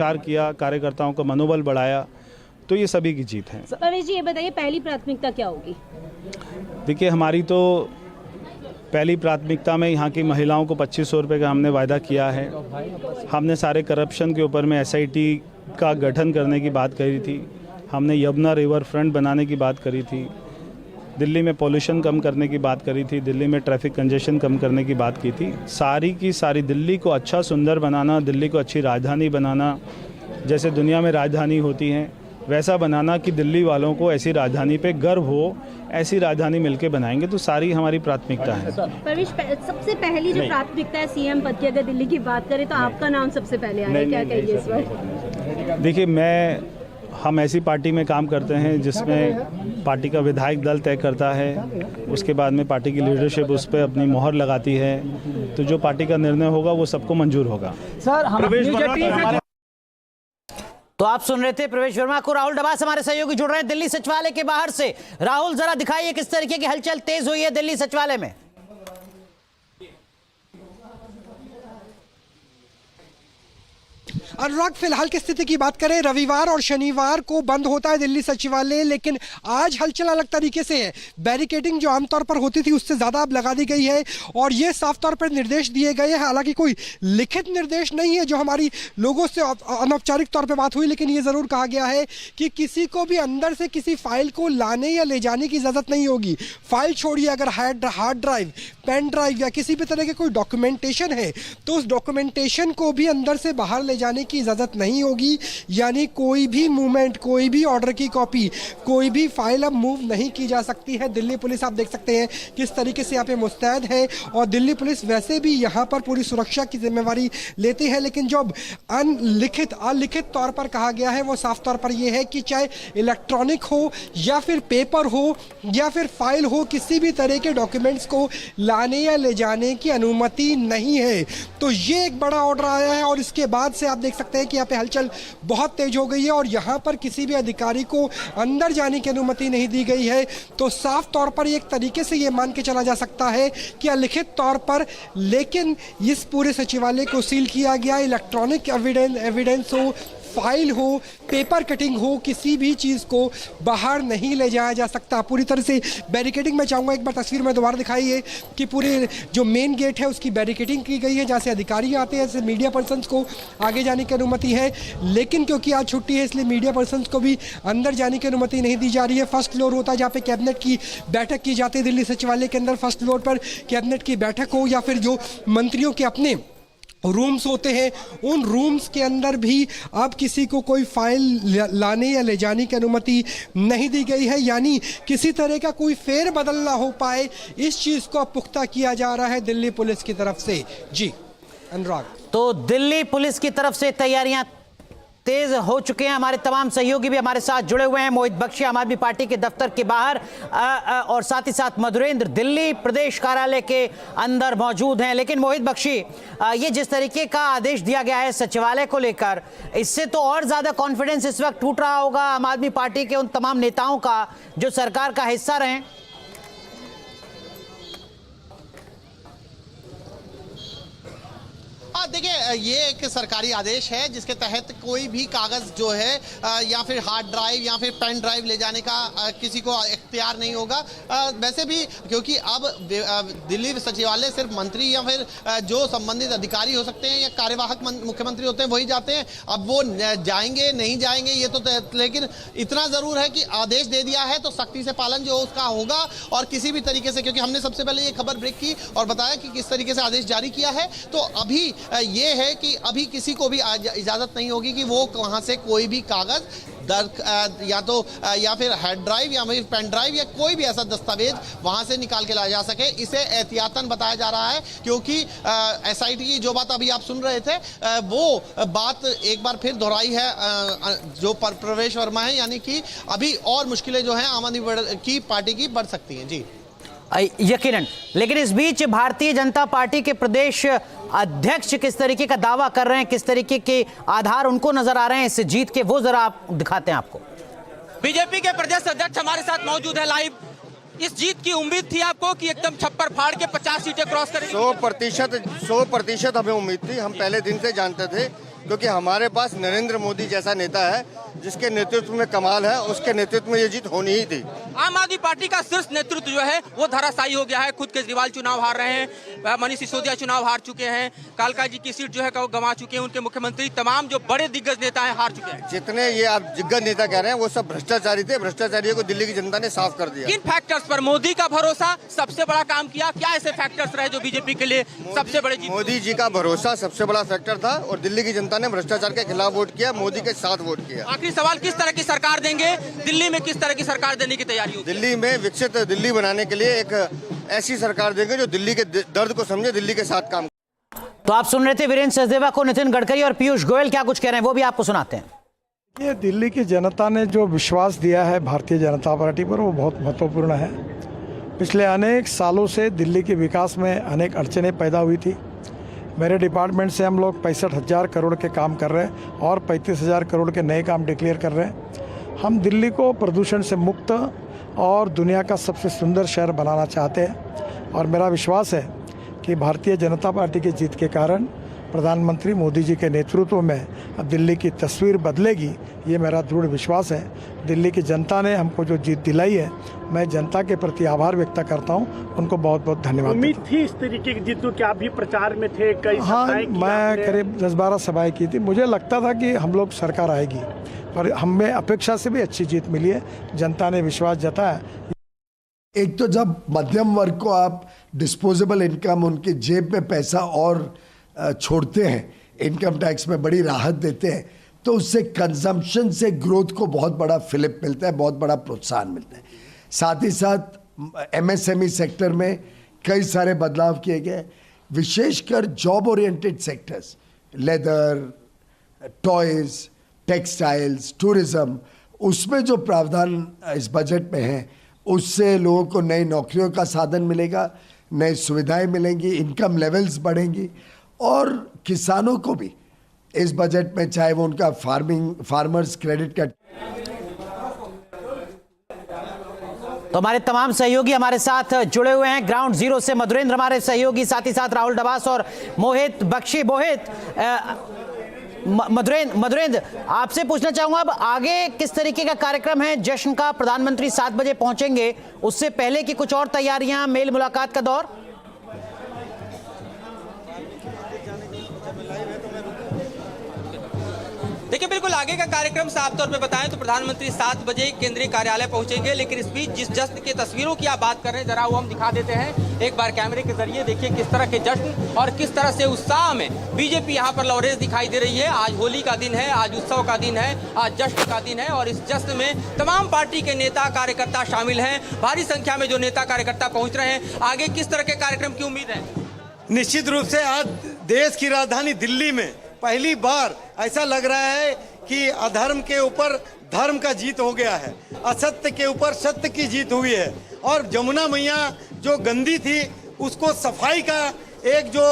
प्रचार किया, कार्यकर्ताओं का मनोबल बढ़ाया, तो ये सभी की जीत है। परवेश जी, ये बताइए पहली प्राथमिकता क्या होगी? देखिए, हमारी तो पहली प्राथमिकता में यहाँ की महिलाओं को 2500 रुपये का हमने वायदा किया है। हमने सारे करप्शन के ऊपर में SIT का गठन करने की बात करी थी। हमने यमुना रिवर फ्रंट बनाने की बात करी थी। दिल्ली में पॉल्यूशन कम करने की बात करी थी। दिल्ली में ट्रैफिक कंजेशन कम करने की बात की थी। सारी की सारी दिल्ली को अच्छा सुंदर बनाना, दिल्ली को अच्छी राजधानी बनाना, जैसे दुनिया में राजधानी होती हैं वैसा बनाना कि दिल्ली वालों को ऐसी राजधानी पे गर्व हो, ऐसी राजधानी मिलके बनाएंगे। तो सारी हमारी प्राथमिकता है। परवेश, सबसे पहली जो प्राथमिकता है CM पद की, अगर दिल्ली की बात करें तो आपका नाम सबसे पहले आया, क्या कहिए इस बार? देखिए, हम ऐसी पार्टी में काम करते हैं जिसमें पार्टी का विधायक दल तय करता है, उसके बाद में पार्टी की लीडरशिप उस पर अपनी मोहर लगाती है। तो जो पार्टी का निर्णय होगा वो सबको मंजूर होगा। सर, तो आप सुन रहे थे प्रवेश वर्मा को। राहुल डबास हमारे सहयोगी जुड़ रहे हैं दिल्ली सचिवालय के बाहर से। राहुल, जरा दिखाइए किस तरीके की हलचल तेज हुई है दिल्ली सचिवालय में। अनुराग, फिलहाल की स्थिति की बात करें, रविवार और शनिवार को बंद होता है दिल्ली सचिवालय, लेकिन आज हलचल अलग तरीके से है। बैरिकेडिंग जो आमतौर पर होती थी उससे ज़्यादा अब लगा दी गई है और ये साफ तौर पर निर्देश दिए गए हैं। हालांकि कोई लिखित निर्देश नहीं है जो हमारी लोगों से अनौपचारिक तौर पर बात हुई, लेकिन ये ज़रूर कहा गया है कि किसी को भी अंदर से किसी फाइल को लाने या ले जाने की इजाज़त नहीं होगी। फाइल छोड़िए, अगर हार्ड ड्राइव, पेन ड्राइव या किसी भी तरह के कोई डॉक्यूमेंटेशन है तो उस डॉक्यूमेंटेशन को भी अंदर से बाहर ले जाने की इजाजत नहीं होगी। यानी कोई भी मूवमेंट, कोई भी ऑर्डर की कॉपी, कोई भी फाइल अब मूव नहीं की जा सकती है। दिल्ली पुलिस, आप देख सकते हैं किस तरीके से यहाँ पे मुस्तैद है और दिल्ली पुलिस वैसे भी यहाँ पर पूरी सुरक्षा की जिम्मेवारी लेती है। लेकिन जो अलिखित तौर पर कहा गया है वो साफ तौर पर यह है कि चाहे इलेक्ट्रॉनिक हो या फिर पेपर हो या फिर फाइल हो, किसी भी तरह के डॉक्यूमेंट्स को लाने या ले जाने की अनुमति नहीं है। तो ये एक बड़ा ऑर्डर आया है और इसके बाद से आप देख सकते हैं कि यहाँ पे हलचल बहुत तेज हो गई है और यहाँ पर किसी भी अधिकारी को अंदर जाने की अनुमति नहीं दी गई है। तो साफ तौर पर एक तरीके से ये मान के चला जा सकता है कि अलिखित तौर पर, लेकिन इस पूरे सचिवालय को सील किया गया। इलेक्ट्रॉनिक एविडेंस हो, फाइल हो, पेपर कटिंग हो, किसी भी चीज़ को बाहर नहीं ले जाया जा सकता। पूरी तरह से बैरिकेडिंग, मैं चाहूँगा एक बार तस्वीर में दोबारा दिखाइए कि पूरे जो मेन गेट है उसकी बैरिकेडिंग की गई है, जहाँ से अधिकारी आते हैं, जैसे मीडिया पर्सन्स को आगे जाने की अनुमति है। लेकिन क्योंकि आज छुट्टी है इसलिए मीडिया पर्सन्स को भी अंदर जाने की अनुमति नहीं दी जा रही है। फर्स्ट फ्लोर होता है जहाँ पे कैबिनेट की बैठक की जाती है दिल्ली सचिवालय के अंदर। फर्स्ट फ्लोर पर कैबिनेट की बैठक हो या फिर जो मंत्रियों के अपने रूम्स होते हैं, उन रूम्स के अंदर भी अब किसी को कोई फाइल लाने या ले जाने की अनुमति नहीं दी गई है। यानी किसी तरह का कोई फेर बदल ना हो पाए, इस चीज़ को अब पुख्ता किया जा रहा है दिल्ली पुलिस की तरफ से। जी अनुराग, तो दिल्ली पुलिस की तरफ से तैयारियां तेज हो चुके हैं। हमारे तमाम सहयोगी भी हमारे साथ जुड़े हुए हैं। मोहित बख्शी आम आदमी पार्टी के दफ्तर के बाहर और साथ ही साथ मधुरेंद्र दिल्ली प्रदेश कार्यालय के अंदर मौजूद हैं। लेकिन मोहित बख्शी, ये जिस तरीके का आदेश दिया गया है सचिवालय को लेकर, इससे तो और ज्यादा कॉन्फिडेंस इस वक्त टूट रहा होगा आम आदमी पार्टी के उन तमाम नेताओं का जो सरकार का हिस्सा रहे। देखिए, ये एक सरकारी आदेश है जिसके तहत कोई भी कागज जो है या फिर हार्ड ड्राइव या फिर पेन ड्राइव ले जाने का किसी को इख्तियार नहीं होगा। वैसे भी क्योंकि अब दिल्ली सचिवालय सिर्फ मंत्री या फिर जो संबंधित अधिकारी हो सकते हैं या कार्यवाहक मुख्यमंत्री होते हैं वही जाते हैं। अब वो जाएंगे नहीं जाएंगे ये तो, लेकिन इतना जरूर है कि आदेश दे दिया है तो सख्ती से पालन जो उसका होगा। और किसी भी तरीके से, क्योंकि हमने सबसे पहले ये खबर ब्रेक की और बताया कि किस तरीके से आदेश जारी किया है, तो अभी ये है कि अभी किसी को भी इजाजत नहीं होगी कि वो वहां से कोई भी कागज या फिर हेड ड्राइव या फिर पेन ड्राइव या कोई भी ऐसा दस्तावेज वहां से निकाल के लाया जा सके। इसे एहतियातन बताया जा रहा है क्योंकि SIT की जो बात अभी आप सुन रहे थे वो बात एक बार फिर दोहराई है जो प्रवेश वर्मा है, यानी कि अभी और मुश्किलें जो हैं आम आदमी की पार्टी की बढ़ सकती हैं। जी यकीनन। लेकिन इस बीच भारतीय जनता पार्टी के प्रदेश अध्यक्ष किस तरीके का दावा कर रहे हैं, किस तरीके के आधार उनको नजर आ रहे हैं इस जीत के, वो जरा आप दिखाते हैं आपको। बीजेपी के प्रदेश अध्यक्ष हमारे साथ मौजूद है लाइव। इस जीत की उम्मीद थी आपको कि एकदम छप्पर फाड़ के 50 सीटें क्रॉस करेंगे? 100% हमें उम्मीद थी। हम पहले दिन से जानते थे क्योंकि हमारे पास नरेंद्र मोदी जैसा नेता है जिसके नेतृत्व में कमाल है, उसके नेतृत्व में ये जीत होनी ही थी। आम आदमी पार्टी का शीर्ष नेतृत्व जो है वो धराशायी हो गया है। खुद केजरीवाल चुनाव हार रहे हैं, मनीष सिसोदिया चुनाव हार चुके हैं, कालका जी की सीट जो है वो गंवा चुके हैं, उनके मुख्यमंत्री तमाम जो बड़े दिग्गज नेता हैं हार चुके हैं। जितने ये आप दिग्गज नेता कह रहे हैं वो सब भ्रष्टाचारी थे, भ्रष्टाचारियों को दिल्ली की जनता ने साफ कर दिया। किन फैक्टर्स पर मोदी का भरोसा सबसे बड़ा काम किया? क्या ऐसे फैक्टर्स रहे जो बीजेपी के लिए सबसे बड़े? मोदी जी का भरोसा सबसे बड़ा फैक्टर था और दिल्ली की जनता ने भ्रष्टाचार के खिलाफ वोट किया, मोदी के साथ वोट किया। आखिरी सवाल, किस तरह की सरकार देंगे? दिल्ली में किस तरह की सरकार देने की तैयारी होगी? दिल्ली में विकसित दिल्ली बनाने के लिए एक ऐसी सरकार देंगे जो दिल्ली के दर्द को समझे, दिल्ली के साथ काम। तो आप सुन रहे थे वीरेंद्र सचदेवा को। नितिन गडकरी और पीयूष गोयल क्या कुछ कह रहे हैं वो भी आपको सुनाते हैं। ये दिल्ली की जनता ने जो विश्वास दिया है भारतीय जनता पार्टी पर वो बहुत महत्वपूर्ण है। पिछले अनेक सालों से दिल्ली के विकास में अनेक अड़चनें पैदा हुई थी। मेरे डिपार्टमेंट से हम लोग 65,000 करोड़ के काम कर रहे हैं और 35,000 करोड़ के नए काम डिक्लेयर कर रहे हैं। हम दिल्ली को प्रदूषण से मुक्त और दुनिया का सबसे सुंदर शहर बनाना चाहते हैं और मेरा विश्वास है कि भारतीय जनता पार्टी की जीत के कारण प्रधानमंत्री मोदी जी के नेतृत्व में अब दिल्ली की तस्वीर बदलेगी, ये मेरा दृढ़ विश्वास है। दिल्ली की जनता ने हमको जो जीत दिलाई है, मैं जनता के प्रति आभार व्यक्त करता हूँ, उनको बहुत बहुत धन्यवाद। उम्मीद थी इस तरीके की जीत को? क्या आप भी प्रचार में थे? कई हाँ, मैं करीब 10-12 सभाएं की थी। मुझे लगता था कि हम लोग सरकार आएगी, पर हमें अपेक्षा से भी अच्छी जीत मिली है। जनता ने विश्वास जताया। एक तो जब मध्यम वर्ग को आप डिस्पोजेबल इनकम, उनकी जेब में पैसा और छोड़ते हैं, इनकम टैक्स में बड़ी राहत देते हैं, तो उससे कंजम्पशन से ग्रोथ को बहुत बड़ा फिलिप मिलता है, बहुत बड़ा प्रोत्साहन मिलता है। साथ ही साथ एमएसएमई सेक्टर में कई सारे बदलाव किए गए, विशेषकर job oriented sectors, leather, toys, textiles, tourism, उसमें जो प्रावधान इस बजट में है उससे लोगों को नई नौकरियों का साधन मिलेगा, नई सुविधाएं मिलेंगी, इनकम लेवल्स बढ़ेंगी और किसानों को भी इस बजट में, चाहे वो उनका फार्मर्स क्रेडिट कार्ड। तो हमारे तमाम सहयोगी हमारे साथ जुड़े हुए हैं ग्राउंड जीरो से। मधुरेंद्र हमारे सहयोगी, साथ ही साथ राहुल डबास और मोहित बख्शी। मधुरेंद्र, आपसे पूछना चाहूंगा, अब आगे किस तरीके का कार्यक्रम है जश्न का? प्रधानमंत्री 7 बजे पहुंचेंगे, उससे पहले की कुछ और तैयारियां, मेल मुलाकात का दौर? देखिए, बिल्कुल आगे का कार्यक्रम साफ तौर पे बताएं तो प्रधानमंत्री 7 बजे केंद्रीय कार्यालय पहुंचेंगे, लेकिन इस बीच जिस जश्न की तस्वीरों की आप बात कर रहे हैं, जरा वो हम दिखा देते हैं एक बार कैमरे के जरिए। देखिए किस तरह के जश्न और किस तरह से उत्साह में बीजेपी यहाँ पर लौरेज दिखाई दे रही है। आज होली का दिन है, आज उत्सव का दिन है, आज जश्न का दिन है और इस जश्न में तमाम पार्टी के नेता कार्यकर्ता शामिल हैं। भारी संख्या में जो नेता कार्यकर्ता पहुंच रहे हैं। आगे किस तरह के कार्यक्रम की उम्मीद है? निश्चित रूप से आज देश की राजधानी दिल्ली में पहली बार ऐसा लग रहा है कि अधर्म के ऊपर धर्म का जीत हो गया है, असत्य के ऊपर सत्य की जीत हुई है और जमुना मैया जो गंदी थी उसको सफाई का एक जो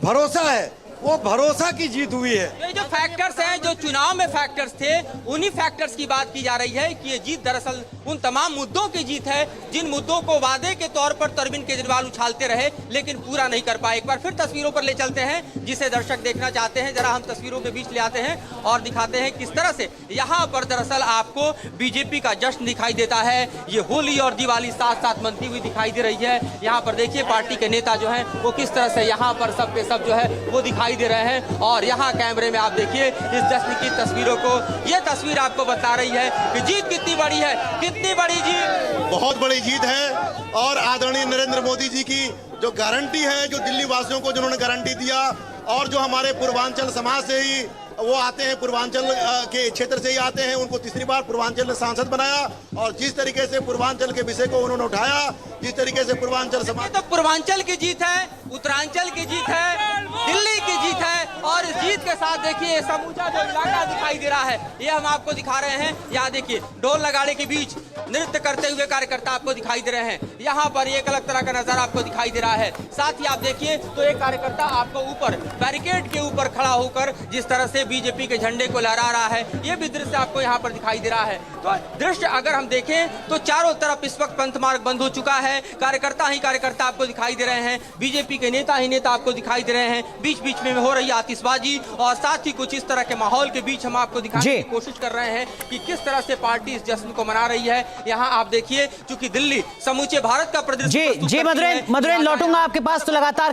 भरोसा है, वो भरोसा की जीत हुई है। ये जो फैक्टर्स हैं, जो चुनाव में फैक्टर्स थे, उन्हीं फैक्टर्स की बात की जा रही है कि ये जीत दरअसल उन तमाम मुद्दों की जीत है जिन मुद्दों को वादे के तौर पर अरविंद केजरीवाल उछालते रहे लेकिन पूरा नहीं कर पाए। एक बार फिर तस्वीरों पर ले चलते हैं जिसे दर्शक देखना चाहते हैं। जरा हम तस्वीरों के बीच ले आते हैं और दिखाते हैं किस तरह से यहाँ पर दरअसल आपको बीजेपी का जश्न दिखाई देता है। ये होली और दिवाली साथ साथ मनती हुई दिखाई दे रही है। यहाँ पर देखिए पार्टी के नेता जो है वो किस तरह से यहाँ पर सब के सब जो है वो दिखाई दे रहे हैं और यहाँ कैमरे में आप देखिए इस जश्न की तस्वीरों को। ये तस्वीर आपको बता रही है कि जीत कितनी बड़ी है, कितनी बड़ी जीत, बहुत बड़ी जीत है। और आदरणीय नरेंद्र मोदी जी की जो गारंटी है, जो दिल्ली वासियों को जिन्होंने गारंटी दिया और जो हमारे पूर्वांचल समाज से ही वो आते हैं, पूर्वांचल के क्षेत्र से ही आते हैं, उनको तीसरी बार पूर्वांचल ने सांसद बनाया और जिस तरीके से पूर्वांचल के विषय को उन्होंने उठाया, जिस तरीके से पूर्वांचल समाज, तो पूर्वांचल की जीत है, उत्तरांचल की जीत है, दिल्ली की जीत है और इस जीत के साथ देखिए समूचा जो इलाका दिखाई दे रहा है ये हम आपको दिखा रहे हैं। यहाँ देखिए ढोल नगाड़े के बीच नृत्य करते हुए कार्यकर्ता आपको दिखाई दे रहे हैं। यहाँ पर एक अलग तरह का नजारा आपको दिखाई दे रहा है। साथ ही आप देखिए तो एक कार्यकर्ता आपको ऊपर बैरिकेड के ऊपर खड़ा होकर जिस तरह से बीजेपी के झंडे को लहरा रहा है, ये भी दृश्य आपको यहाँ पर दिखाई दे रहा है। तो दृश्य अगर हम देखें तो चारों तरफ इस वक्त पंथ मार्ग बंद हो चुका है, कार्यकर्ता ही कार्यकर्ता आपको दिखाई दे रहे हैं, बीजेपी के नेता ही नेता आपको दिखाई दे रहे हैं। हैं, बीच बीच में हो रही है आतिशबाजी और साथ ही कुछ इस तरह के माहौल के बीच हम आपको दिखाने की कोशिश कर रहे हैं कि किस तरह से पार्टी इस जश्न को मना रही है। यहाँ आप देखिए, चूंकि दिल्ली समूचे भारत का प्रदर्शन जी मधुरेंद्र लौटूंगा आपके पास। तो लगातार